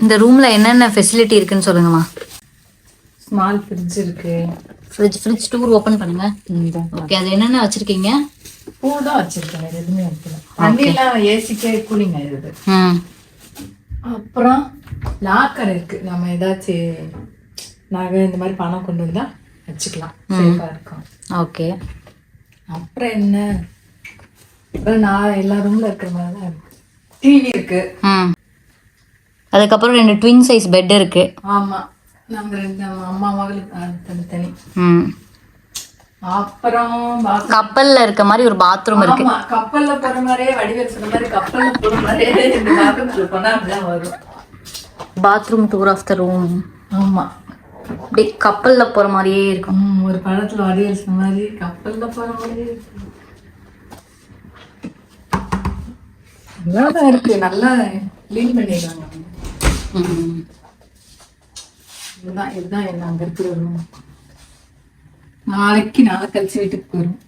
இந்த ரூம்ல என்னென்ன ஃபெசிலிட்டி இருக்குன்னு சொல்லுங்கம்மா. ஸ்மால் ஃப்ரிட்ஜ் இருக்கு. ஃப்ரிட்ஜ் டூர் ஓபன் பண்ணுங்க. ஓகே, அது என்னென்ன வச்சிருக்கீங்க? பூ தான் வச்சிருக்கேன், எதுவுமே வைக்கல. தண்ணிலாம் ஏசிக்கே கூலிங் ஆயிடுது. அப்புறம் லாக்கர் இருக்கு, நம்ம ஏதாச்சும் நகை இந்த மாதிரி பணம் கொண்டு வந்தா வச்சுக்கலாம், சேஃபா இருக்கும். ஓகே. அப்புறம் என்ன, அப்புறம் நான் எல்லா ரூம்ல இருக்கிற மாதிரி தான் இருக்கு. டிவி இருக்கு. அதுக்கப்புறம் 2 ட்வின் சைஸ் பெட் இருக்கு. ஆமா, நாங்க 2 அம்மா மகளுக்கு தனித்தனி. அப்புறம் கப்பல்ல இருக்க மாதிரி ஒரு பாத்ரூம் இருக்கு. ஆமா, கப்பல்ல போற மாதிரியே வடிவேல் சொன்ன மாதிரி கப்பல்ல போற மாதிரியே இந்த பாத்ரூம்ல போனா அப்படிதான் வரும். Bathroom door of the room. ஆமா, அப்படியே கப்பல்ல போற மாதிரியே இருக்கும். ஒரு படத்துல வடிவேல் சொன்ன மாதிரி கப்பல்ல போற மாதிரியே இருக்கும். நல்லாதான் இருக்கு, நல்லா க்ளீன் பண்ணிடுறாங்க. இதுதான் என்ன அங்க இருக்கிற ரூம். நாளை கழிச்சு வீட்டுக்கு போயிடும்.